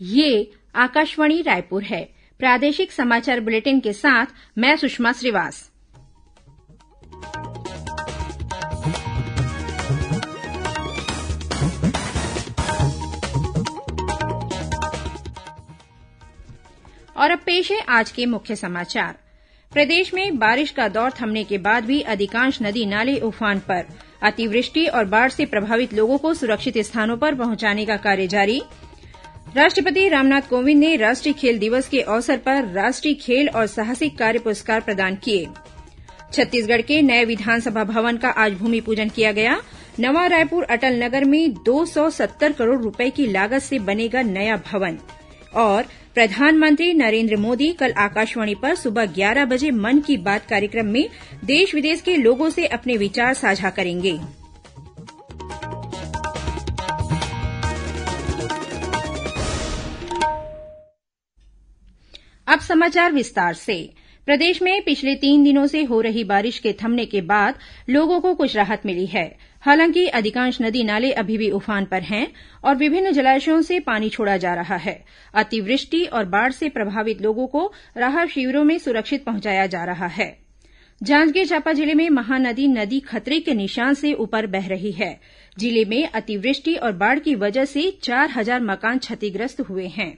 ये आकाशवाणी रायपुर है। प्रादेशिक समाचार बुलेटिन के साथ मैं सुषमा श्रीवास। और अब पेश है आज के मुख्य समाचार। प्रदेश में बारिश का दौर थमने के बाद भी अधिकांश नदी नाले उफान पर। अतिवृष्टि और बाढ़ से प्रभावित लोगों को सुरक्षित स्थानों पर पहुंचाने का कार्य जारी। राष्ट्रपति रामनाथ कोविंद ने राष्ट्रीय खेल दिवस के अवसर पर राष्ट्रीय खेल और साहसिक कार्य पुरस्कार प्रदान किए। छत्तीसगढ़ के नए विधानसभा भवन का आज भूमि पूजन किया गया। नवा रायपुर अटल नगर में 270 करोड़ रूपये की लागत से बनेगा नया भवन। और प्रधानमंत्री नरेंद्र मोदी कल आकाशवाणी पर सुबह 11 बजे मन की बात कार्यक्रम में देश विदेश के लोगों से अपने विचार साझा करेंगे। अब समाचार विस्तार से। प्रदेश में पिछले 3 दिनों से हो रही बारिश के थमने के बाद लोगों को कुछ राहत मिली है। हालांकि अधिकांश नदी नाले अभी भी उफान पर हैं और विभिन्न जलाशयों से पानी छोड़ा जा रहा है। अतिवृष्टि और बाढ़ से प्रभावित लोगों को राहत शिविरों में सुरक्षित पहुंचाया जा रहा है। जांजगीर चांपा जिले में महानदी नदी खतरे के निशान से ऊपर बह रही है। जिले में अतिवृष्टि और बाढ़ की वजह से 4000 मकान क्षतिग्रस्त हुए हैं।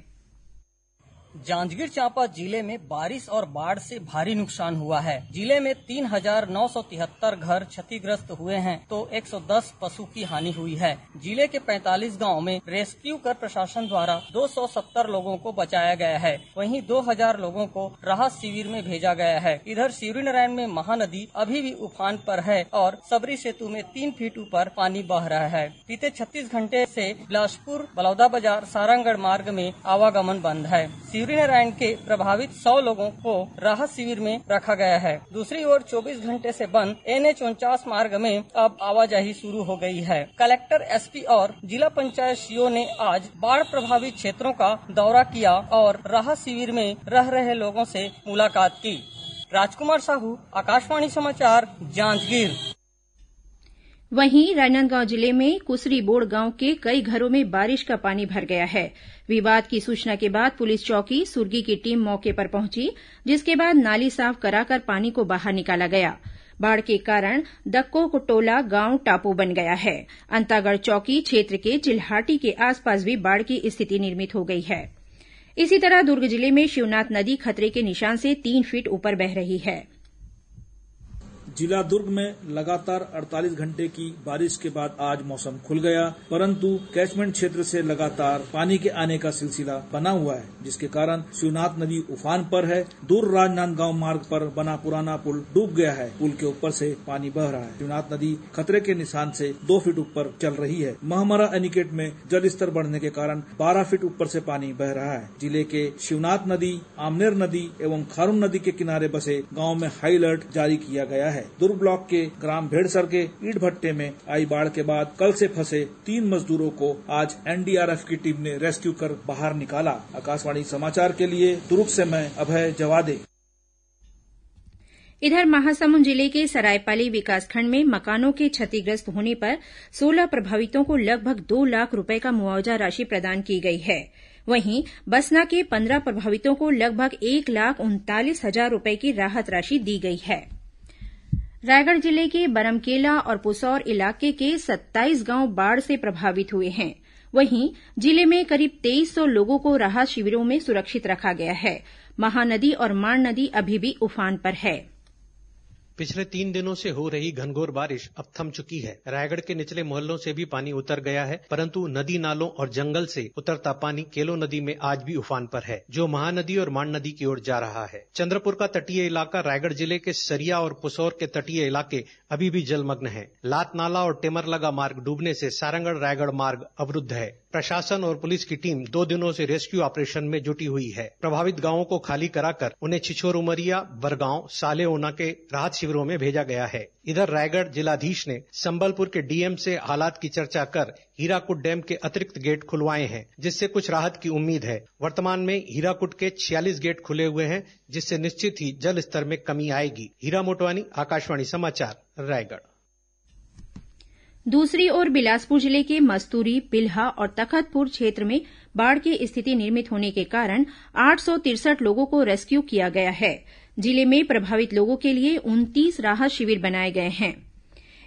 जांजगीर चांपा जिले में बारिश और बाढ़ से भारी नुकसान हुआ है। जिले में 3973 घर क्षतिग्रस्त हुए हैं तो 110 पशु की हानि हुई है। जिले के 45 गांव में रेस्क्यू कर प्रशासन द्वारा 270 लोगों को बचाया गया है। वहीं 2000 लोगों को राहत शिविर में भेजा गया है। इधर शिवरीनारायण में महानदी अभी भी उफान पर है और सबरी सेतु में 3 फीट ऊपर पानी बह रहा है। बीते 36 घंटे से बिलासपुर बलौदा बाजार सारंगगढ़ मार्ग में आवागमन बंद है। शिवरीनारायण के प्रभावित 100 लोगों को राहत शिविर में रखा गया है। दूसरी ओर 24 घंटे से बंद NH49 मार्ग में अब आवाजाही शुरू हो गई है। कलेक्टर, SP और जिला पंचायत सीओ ने आज बाढ़ प्रभावित क्षेत्रों का दौरा किया और राहत शिविर में रह रहे लोगों से मुलाकात की। राजकुमार साहू, आकाशवाणी समाचार, जांजगीर। वहीं राजनांदगांव जिले में कुसरी बोड़ गांव के कई घरों में बारिश का पानी भर गया है। विवाद की सूचना के बाद पुलिस चौकी सुरगी की टीम मौके पर पहुंची, जिसके बाद नाली साफ कराकर पानी को बाहर निकाला गया। बाढ़ के कारण दक्कोटोला गांव टापू बन गया है। अंतागढ़ चौकी क्षेत्र के चिल्हाटी के आसपास भी बाढ़ की स्थिति निर्मित हो गई है। इसी तरह दुर्ग जिले में शिवनाथ नदी खतरे के निशान से 3 फीट ऊपर बह रही है। जिला दुर्ग में लगातार 48 घंटे की बारिश के बाद आज मौसम खुल गया, परंतु कैचमेंट क्षेत्र से लगातार पानी के आने का सिलसिला बना हुआ है, जिसके कारण शिवनाथ नदी उफान पर है। दूर राजनांदगांव मार्ग पर बना पुराना पुल डूब गया है। पुल के ऊपर से पानी बह रहा है। शिवनाथ नदी खतरे के निशान से 2 फीट ऊपर चल रही है। महमरा एनीकट में जल स्तर बढ़ने के कारण 12 फीट ऊपर से पानी बह रहा है। जिले के शिवनाथ नदी, आमनेर नदी एवं खारून नदी के किनारे बसे गाँव में हाई अलर्ट जारी किया गया है। दुर्ग ब्लॉक के ग्राम भेड़सर के ईंट भट्टे में आई बाढ़ के बाद कल से फंसे 3 मजदूरों को आज NDRF की टीम ने रेस्क्यू कर बाहर निकाला। आकाशवाणी समाचार के लिए दुर्ग से मैं अभय जवादे। इधर महासमुंद जिले के सरायपाली विकासखंड में मकानों के क्षतिग्रस्त होने पर 16 प्रभावितों को लगभग 2 लाख रूपये का मुआवजा राशि प्रदान की गई है। वहीं बसना के 15 प्रभावितों को लगभग 1,39,000 रूपये की राहत राशि दी गई है। रायगढ़ जिले के बरमकेला और पुसौर इलाके के 27 गांव बाढ़ से प्रभावित हुए हैं। वहीं जिले में करीब 2300 लोगों को राहत शिविरों में सुरक्षित रखा गया है। महानदी और माण नदी अभी भी उफान पर है। पिछले 3 दिनों से हो रही घनघोर बारिश अब थम चुकी है। रायगढ़ के निचले मोहल्लों से भी पानी उतर गया है, परंतु नदी नालों और जंगल से उतरता पानी केलो नदी में आज भी उफान पर है, जो महानदी और माण नदी की ओर जा रहा है। चंद्रपुर का तटीय इलाका, रायगढ़ जिले के सरिया और पुसौर के तटीय इलाके अभी भी जलमग्न है। लात नाला और टेमरलगा मार्ग डूबने से सारंगढ़ रायगढ़ मार्ग अवरुद्ध है। प्रशासन और पुलिस की टीम 2 दिनों से रेस्क्यू ऑपरेशन में जुटी हुई है। प्रभावित गांवों को खाली कराकर उन्हें छिछोर उमरिया, बरगांव, सालेओना के राहत शिविरों में भेजा गया है। इधर रायगढ़ जिलाधीश ने संबलपुर के डीएम से हालात की चर्चा कर हीराकुड डैम के अतिरिक्त गेट खुलवाए हैं, जिससे कुछ राहत की उम्मीद है। वर्तमान में हीराकुड के 46 गेट खुले हुए हैं, जिससे निश्चित ही जल स्तर में कमी आएगी। हीरा मोटवानी, आकाशवाणी समाचार, रायगढ़। दूसरी ओर बिलासपुर जिले के मस्तूरी, बिल्हा और तखतपुर क्षेत्र में बाढ़ की स्थिति निर्मित होने के कारण 863 लोगों को रेस्क्यू किया गया है। जिले में प्रभावित लोगों के लिए 29 राहत शिविर बनाए गए हैं।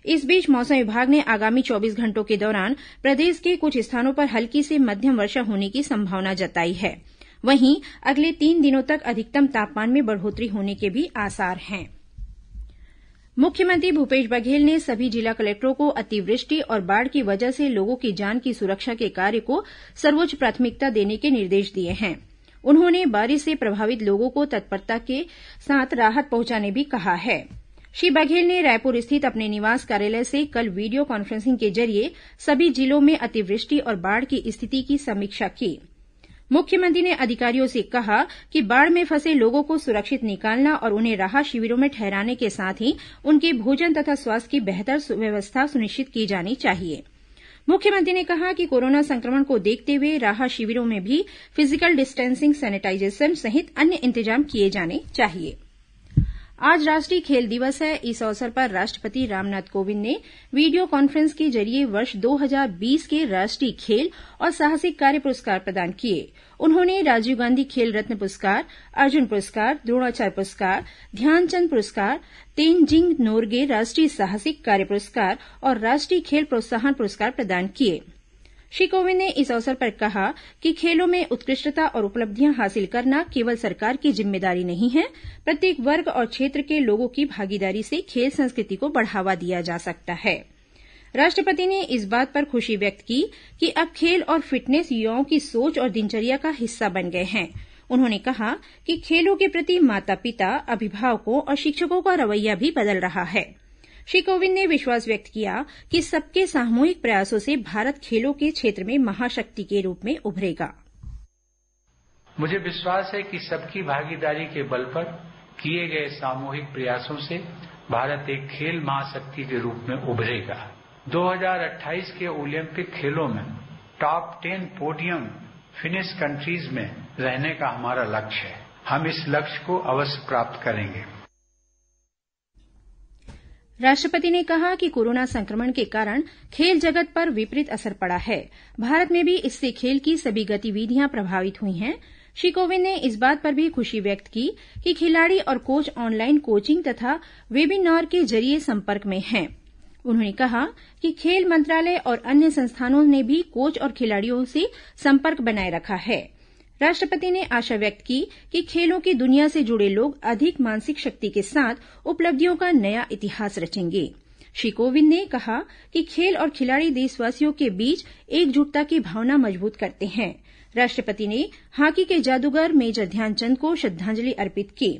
इस बीच मौसम विभाग ने आगामी 24 घंटों के दौरान प्रदेश के कुछ स्थानों पर हल्की से मध्यम वर्षा होने की संभावना जताई है। वहीं अगले 3 दिनों तक अधिकतम तापमान में बढ़ोत्तरी होने के भी आसार हैं। मुख्यमंत्री भूपेश बघेल ने सभी जिला कलेक्टरों को अतिवृष्टि और बाढ़ की वजह से लोगों की जान की सुरक्षा के कार्य को सर्वोच्च प्राथमिकता देने के निर्देश दिए हैं। उन्होंने बारिश से प्रभावित लोगों को तत्परता के साथ राहत पहुंचाने भी कहा है। श्री बघेल ने रायपुर स्थित अपने निवास कार्यालय से कल वीडियो कॉन्फ्रेंसिंग के जरिए सभी जिलों में अतिवृष्टि और बाढ़ की स्थिति की समीक्षा की। मुख्यमंत्री ने अधिकारियों से कहा कि बाढ़ में फंसे लोगों को सुरक्षित निकालना और उन्हें राहत शिविरों में ठहराने के साथ ही उनके भोजन तथा स्वास्थ्य की बेहतर व्यवस्था सुनिश्चित की जानी चाहिए। मुख्यमंत्री ने कहा कि कोरोना संक्रमण को देखते हुए राहत शिविरों में भी फिजिकल डिस्टेंसिंग, सैनिटाइजेशन सहित अन्य इंतजाम किए जाने चाहिए। आज राष्ट्रीय खेल दिवस है। इस अवसर पर राष्ट्रपति रामनाथ कोविंद ने वीडियो कॉन्फ्रेंस के जरिए वर्ष 2020 के राष्ट्रीय खेल और साहसिक कार्य पुरस्कार प्रदान किए। उन्होंने राजीव गांधी खेल रत्न पुरस्कार, अर्जुन पुरस्कार, द्रोणाचार्य पुरस्कार, ध्यानचंद पुरस्कार, तेनजिंग नोरगे राष्ट्रीय साहसिक कार्य पुरस्कार और राष्ट्रीय खेल प्रोत्साहन पुरस्कार प्रदान किए। श्री कोविंद ने इस अवसर पर कहा कि खेलों में उत्कृष्टता और उपलब्धियां हासिल करना केवल सरकार की जिम्मेदारी नहीं है, प्रत्येक वर्ग और क्षेत्र के लोगों की भागीदारी से खेल संस्कृति को बढ़ावा दिया जा सकता है। राष्ट्रपति ने इस बात पर खुशी व्यक्त की कि अब खेल और फिटनेस युवाओं की सोच और दिनचर्या का हिस्सा बन गए हैं। उन्होंने कहा कि खेलों के प्रति माता-पिता, अभिभावकों और शिक्षकों का रवैया भी बदल रहा है। श्री कोविंद ने विश्वास व्यक्त किया कि सबके सामूहिक प्रयासों से भारत खेलों के क्षेत्र में महाशक्ति के रूप में उभरेगा। मुझे विश्वास है कि सबकी भागीदारी के बल पर किए गए सामूहिक प्रयासों से भारत एक खेल महाशक्ति के रूप में उभरेगा। 2028 के ओलंपिक खेलों में टॉप 10 पोडियम फिनिश कंट्रीज में रहने का हमारा लक्ष्य है। हम इस लक्ष्य को अवश्य प्राप्त करेंगे। राष्ट्रपति ने कहा कि कोरोना संक्रमण के कारण खेल जगत पर विपरीत असर पड़ा है। भारत में भी इससे खेल की सभी गतिविधियां प्रभावित हुई हैं। श्री कोविंद ने इस बात पर भी खुशी व्यक्त की कि खिलाड़ी और कोच ऑनलाइन कोचिंग तथा वेबिनार के जरिए संपर्क में हैं। उन्होंने कहा कि खेल मंत्रालय और अन्य संस्थानों ने भी कोच और खिलाड़ियों से संपर्क बनाए रखा है। राष्ट्रपति ने आशा व्यक्त की कि खेलों की दुनिया से जुड़े लोग अधिक मानसिक शक्ति के साथ उपलब्धियों का नया इतिहास रचेंगे। श्री कोविंद ने कहा कि खेल और खिलाड़ी देशवासियों के बीच एकजुटता की भावना मजबूत करते हैं। राष्ट्रपति ने हॉकी के जादूगर मेजर ध्यानचंद को श्रद्धांजलि अर्पित की।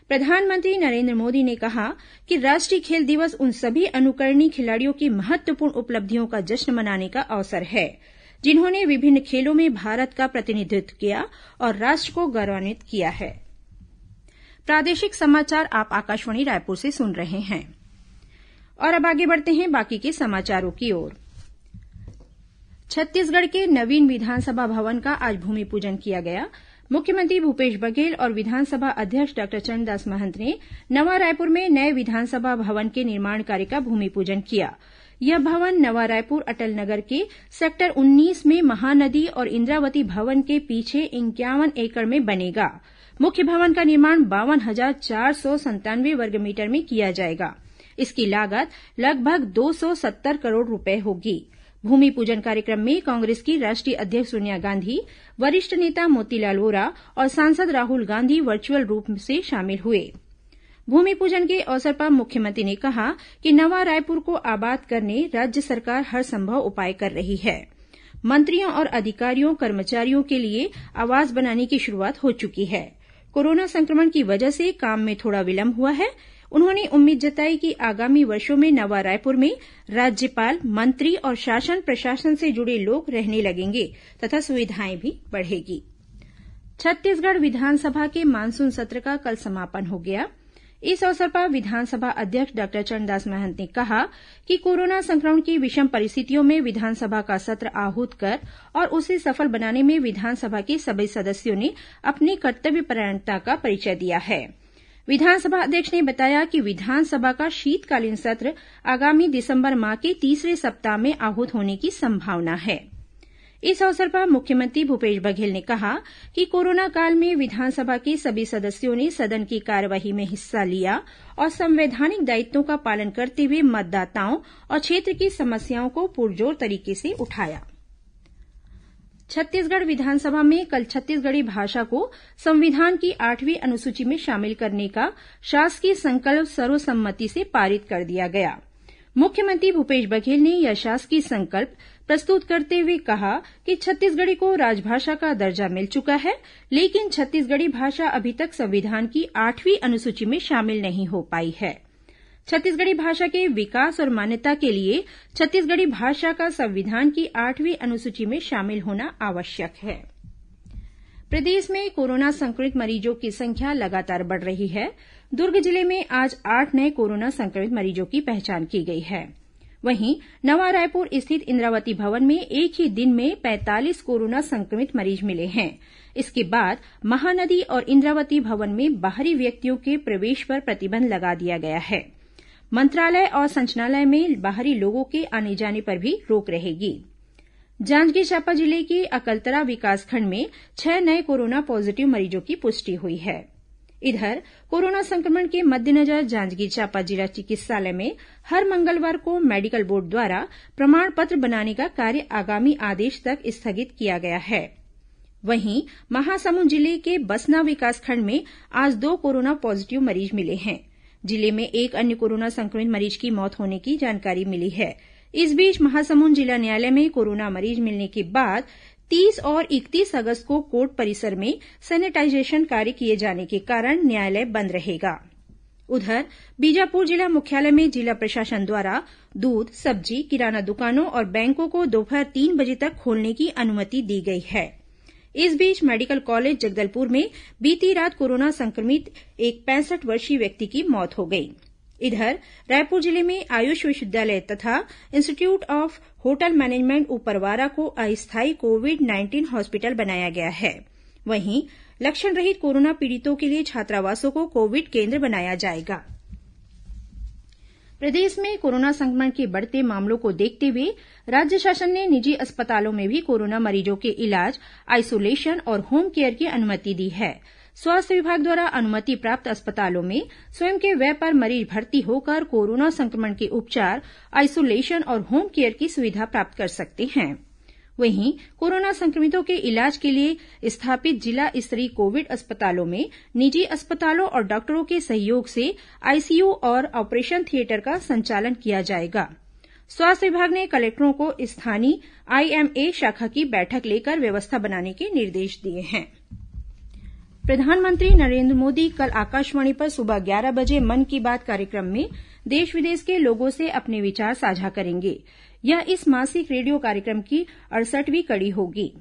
प्रधानमंत्री नरेंद्र मोदी ने कहा कि राष्ट्रीय खेल दिवस उन सभी अनुकरणीय खिलाड़ियों की महत्वपूर्ण उपलब्धियों का जश्न मनाने का अवसर है, जिन्होंने विभिन्न खेलों में भारत का प्रतिनिधित्व किया और राष्ट्र को गौरवान्वित किया है। प्रादेशिक समाचार आप आकाशवाणी रायपुर से सुन रहे हैं। और अब आगे बढ़ते हैं बाकी के समाचारों की ओर। छत्तीसगढ़ के नवीन विधानसभा भवन का आज भूमि पूजन किया गया। मुख्यमंत्री भूपेश बघेल और विधानसभा अध्यक्ष डॉक्टर चरणदास महंत ने नवा रायपुर में नए विधानसभा भवन के निर्माण कार्य का भूमि पूजन किया। यह भवन नवा रायपुर अटल नगर के सेक्टर 19 में महानदी और इंद्रावती भवन के पीछे 51 एकड़ में बनेगा। मुख्य भवन का निर्माण 52,497 वर्ग मीटर में किया जाएगा। इसकी लागत लगभग 270 करोड़ रुपए होगी। भूमि पूजन कार्यक्रम में कांग्रेस की राष्ट्रीय अध्यक्ष सोनिया गांधी, वरिष्ठ नेता मोतीलाल वोरा और सांसद राहुल गांधी वर्चुअल रूप से शामिल हुए। भूमि पूजन के अवसर पर मुख्यमंत्री ने कहा कि नवा रायपुर को आबाद करने राज्य सरकार हर संभव उपाय कर रही है। मंत्रियों और अधिकारियों, कर्मचारियों के लिए आवास बनाने की शुरुआत हो चुकी है। कोरोना संक्रमण की वजह से काम में थोड़ा विलंब हुआ है। उन्होंने उम्मीद जताई कि आगामी वर्षों में नवा रायपुर में राज्यपाल, मंत्री और शासन प्रशासन से जुड़े लोग रहने लगेंगे तथा सुविधाएं भी बढ़ेगी। छत्तीसगढ़ विधानसभा के मानसून सत्र का कल समापन हो गया। इस अवसर पर विधानसभा अध्यक्ष डॉक्टर चरणदास महंत ने कहा कि कोरोना संक्रमण की विषम परिस्थितियों में विधानसभा का सत्र आहूत कर और उसे सफल बनाने में विधानसभा के सभी सदस्यों ने अपनी कर्तव्यपरायणता का परिचय दिया है। विधानसभा अध्यक्ष ने बताया कि विधानसभा का शीतकालीन सत्र आगामी दिसंबर माह के तीसरे सप्ताह में आहूत होने की संभावना है। इस अवसर पर मुख्यमंत्री भूपेश बघेल ने कहा कि कोरोना काल में विधानसभा के सभी सदस्यों ने सदन की कार्यवाही में हिस्सा लिया और संवैधानिक दायित्वों का पालन करते हुए मतदाताओं और क्षेत्र की समस्याओं को पुरजोर तरीके से उठाया। छत्तीसगढ़ विधानसभा में कल छत्तीसगढ़ी भाषा को संविधान की 8वीं अनुसूची में शामिल करने का शासकीय संकल्प सर्वसम्मति से पारित कर दिया गया। मुख्यमंत्री भूपेश बघेल ने यह शासकीय संकल्प प्रस्तुत करते हुए कहा कि छत्तीसगढ़ी को राजभाषा का दर्जा मिल चुका है, लेकिन छत्तीसगढ़ी भाषा अभी तक संविधान की 8वीं अनुसूची में शामिल नहीं हो पाई है। छत्तीसगढ़ी भाषा के विकास और मान्यता के लिए छत्तीसगढ़ी भाषा का संविधान की 8वीं अनुसूची में शामिल होना आवश्यक है। प्रदेश में कोरोना संक्रमित मरीजों की संख्या लगातार बढ़ रही है। दुर्ग जिले में आज 8 नए कोरोना संक्रमित मरीजों की पहचान की गई है। वहीं नवा रायपुर स्थित इंद्रावती भवन में एक ही दिन में 45 कोरोना संक्रमित मरीज मिले हैं। इसके बाद महानदी और इंद्रावती भवन में बाहरी व्यक्तियों के प्रवेश पर प्रतिबंध लगा दिया गया है। मंत्रालय और संचालनालय में बाहरी लोगों के आने जाने पर भी रोक रहेगी। जांजगीर चांपा जिले के अकलतरा विकासखंड में 6 नए कोरोना पॉजिटिव मरीजों की पुष्टि हुई है। इधर कोरोना संक्रमण के मद्देनजर जांजगीर चांपा जिला चिकित्सालय में हर मंगलवार को मेडिकल बोर्ड द्वारा प्रमाण पत्र बनाने का कार्य आगामी आदेश तक स्थगित किया गया है। वहीं महासमुंद जिले के बसना विकासखंड में आज 2 कोरोना पॉजिटिव मरीज मिले हैं। जिले में एक अन्य कोरोना संक्रमित मरीज की मौत होने की जानकारी मिली है। इस बीच महासमुंद जिला न्यायालय में कोरोना मरीज मिलने के बाद 30 और 31 अगस्त को कोर्ट परिसर में सैनिटाइजेशन कार्य किए जाने के कारण न्यायालय बंद रहेगा। उधर बीजापुर जिला मुख्यालय में जिला प्रशासन द्वारा दूध, सब्जी, किराना दुकानों और बैंकों को दोपहर 3 बजे तक खोलने की अनुमति दी गई है। इस बीच मेडिकल कॉलेज जगदलपुर में बीती रात कोरोना संक्रमित एक 65 वर्षीय व्यक्ति की मौत हो गई। इधर रायपुर जिले में आयुष विश्वविद्यालय तथा इंस्टीट्यूट ऑफ होटल मैनेजमेंट ऊपरवारा को अस्थायी कोविड-19 हॉस्पिटल बनाया गया है। वहीं लक्षण रहित कोरोना पीड़ितों के लिए छात्रावासों को कोविड केंद्र बनाया जाएगा। प्रदेश में कोरोना संक्रमण के बढ़ते मामलों को देखते हुए राज्य शासन ने निजी अस्पतालों में भी कोरोना मरीजों के इलाज, आइसोलेशन और होम केयर की अनुमति दी है। स्वास्थ्य विभाग द्वारा अनुमति प्राप्त अस्पतालों में स्वयं के व्यय पर मरीज भर्ती होकर कोरोना संक्रमण के उपचार, आइसोलेशन और होम केयर की सुविधा प्राप्त कर सकते हैं। वहीं कोरोना संक्रमितों के इलाज के लिए स्थापित जिला स्तरीय कोविड अस्पतालों में निजी अस्पतालों और डॉक्टरों के सहयोग से आईसीयू और ऑपरेशन थिएटर का संचालन किया जाएगा। स्वास्थ्य विभाग ने कलेक्टरों को स्थानीय आईएमए शाखा की बैठक लेकर व्यवस्था बनाने के निर्देश दिए हैं। प्रधानमंत्री नरेंद्र मोदी कल आकाशवाणी पर सुबह 11 बजे मन की बात कार्यक्रम में देश विदेश के लोगों से अपने विचार साझा करेंगे। यह इस मासिक रेडियो कार्यक्रम की 68वीं कड़ी होगी।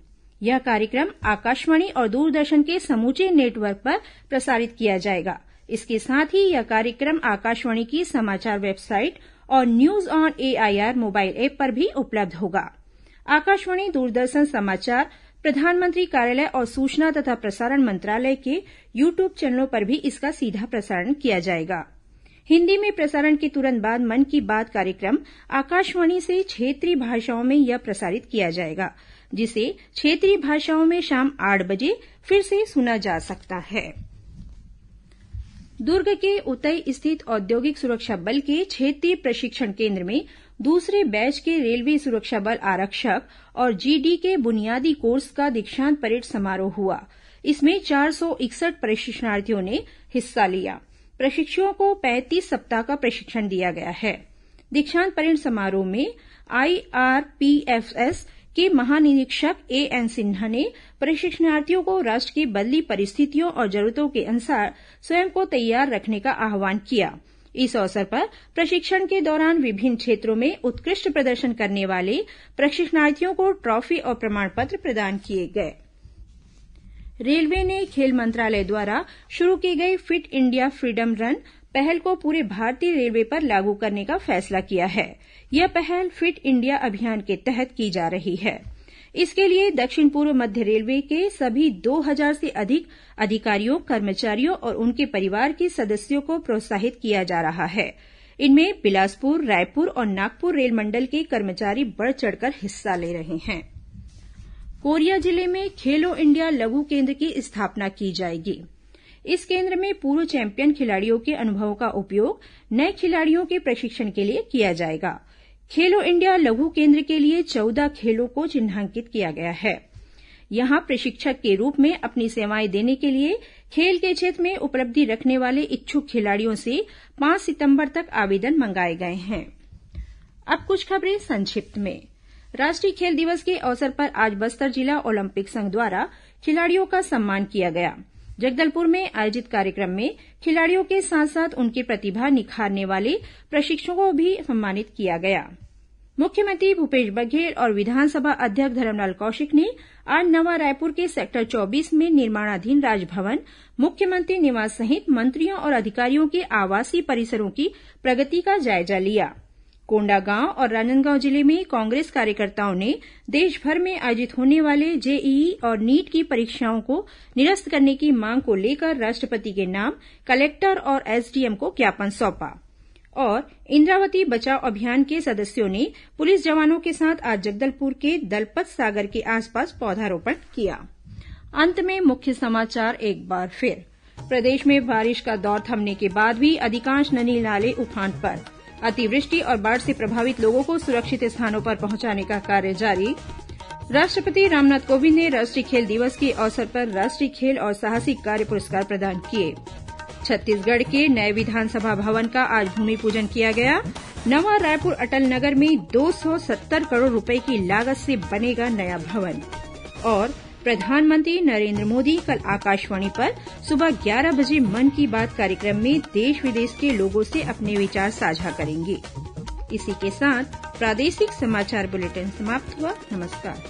यह कार्यक्रम आकाशवाणी और दूरदर्शन के समूचे नेटवर्क पर प्रसारित किया जाएगा। इसके साथ ही यह कार्यक्रम आकाशवाणी की समाचार वेबसाइट और news on AIR mobile app पर भी उपलब्ध होगा। आकाशवाणी, दूरदर्शन समाचार, प्रधानमंत्री कार्यालय और सूचना तथा प्रसारण मंत्रालय के यूट्यूब चैनलों पर भी इसका सीधा प्रसारण किया जाएगा। हिन्दी में प्रसारण के तुरंत बाद मन की बात कार्यक्रम आकाशवाणी से क्षेत्रीय भाषाओं में यह प्रसारित किया जाएगा, जिसे क्षेत्रीय भाषाओं में शाम 8 बजे फिर से सुना जा सकता है। दुर्ग के उतई स्थित औद्योगिक सुरक्षा बल के क्षेत्रीय प्रशिक्षण केंद्र में दूसरे बैच के रेलवे सुरक्षा बल आरक्षक और जीडी के बुनियादी कोर्स का दीक्षांत परेड समारोह हुआ। इसमें 461 प्रशिक्षणार्थियों ने हिस्सा लिया। प्रशिक्षुओं को 35 सप्ताह का प्रशिक्षण दिया गया है। दीक्षांत परेड समारोह में आईआरपीएफएस के महानिरीक्षक एएन सिन्हा ने प्रशिक्षणार्थियों को राष्ट्र की बदली परिस्थितियों और जरूरतों के अनुसार स्वयं को तैयार रखने का आह्वान किया। इस अवसर पर प्रशिक्षण के दौरान विभिन्न क्षेत्रों में उत्कृष्ट प्रदर्शन करने वाले प्रशिक्षणार्थियों को ट्रॉफी और प्रमाण पत्र प्रदान किए गए। रेलवे ने खेल मंत्रालय द्वारा शुरू की गई फिट इंडिया फ्रीडम रन पहल को पूरे भारतीय रेलवे पर लागू करने का फैसला किया है। यह पहल फिट इंडिया अभियान के तहत की जा रही है। इसके लिए दक्षिण पूर्व मध्य रेलवे के सभी 2000 से अधिक अधिकारियों, कर्मचारियों और उनके परिवार के सदस्यों को प्रोत्साहित किया जा रहा है। इनमें बिलासपुर, रायपुर और नागपुर रेल मंडल के कर्मचारी बढ़ चढ़कर हिस्सा ले रहे हैं। कोरिया जिले में खेलो इंडिया लघु केंद्र की स्थापना की जाएगी। इस केंद्र में पूर्व चैंपियन खिलाड़ियों के अनुभवों का उपयोग नए खिलाड़ियों के प्रशिक्षण के लिए किया जाएगा। खेलो इंडिया लघु केंद्र के लिए 14 खेलों को चिन्हांकित किया गया है। यहां प्रशिक्षक के रूप में अपनी सेवाएं देने के लिए खेल के क्षेत्र में उपलब्धि रखने वाले इच्छुक खिलाड़ियों से 5 सितंबर तक आवेदन मंगाए गए हैं। अब कुछ खबरें संक्षिप्त में। राष्ट्रीय खेल दिवस के अवसर पर आज बस्तर जिला ओलंपिक संघ द्वारा खिलाड़ियों का सम्मान किया गया। जगदलपुर में आयोजित कार्यक्रम में खिलाड़ियों के साथ साथ उनकी प्रतिभा निखारने वाले प्रशिक्षकों को भी सम्मानित किया गया। मुख्यमंत्री भूपेश बघेल और विधानसभा अध्यक्ष धरमलाल कौशिक ने आज नवा रायपुर के सेक्टर 24 में निर्माणाधीन राजभवन, मुख्यमंत्री निवास सहित मंत्रियों और अधिकारियों के आवासीय परिसरों की प्रगति का जायजा लिया। कोंडागांव और राजनांदगांव जिले में कांग्रेस कार्यकर्ताओं ने देशभर में आयोजित होने वाले जेईई और नीट की परीक्षाओं को निरस्त करने की मांग को लेकर राष्ट्रपति के नाम कलेक्टर और एसडीएम को ज्ञापन सौंपा। और इंद्रावती बचाओ अभियान के सदस्यों ने पुलिस जवानों के साथ आज जगदलपुर के दलपत सागर के आसपास पौधारोपण किया। अंत में मुख्य समाचार एक बार फिर। प्रदेश में बारिश का दौर थमने के बाद भी अधिकांश नदी नाले उफान पर। अतिवृष्टि और बाढ़ से प्रभावित लोगों को सुरक्षित स्थानों पर पहुंचाने का कार्य जारी। राष्ट्रपति रामनाथ कोविंद ने राष्ट्रीय खेल दिवस के अवसर पर राष्ट्रीय खेल और साहसिक कार्य पुरस्कार प्रदान किए। छत्तीसगढ़ के नए विधानसभा भवन का आज भूमि पूजन किया गया। नवा रायपुर अटल नगर में 270 करोड़ रुपए की लागत से बनेगा नया भवन। और प्रधानमंत्री नरेंद्र मोदी कल आकाशवाणी पर सुबह 11 बजे मन की बात कार्यक्रम में देश विदेश के लोगों से अपने विचार साझा करेंगे। इसी के साथ प्रादेशिक समाचार बुलेटिन समाप्त हुआ। नमस्कार।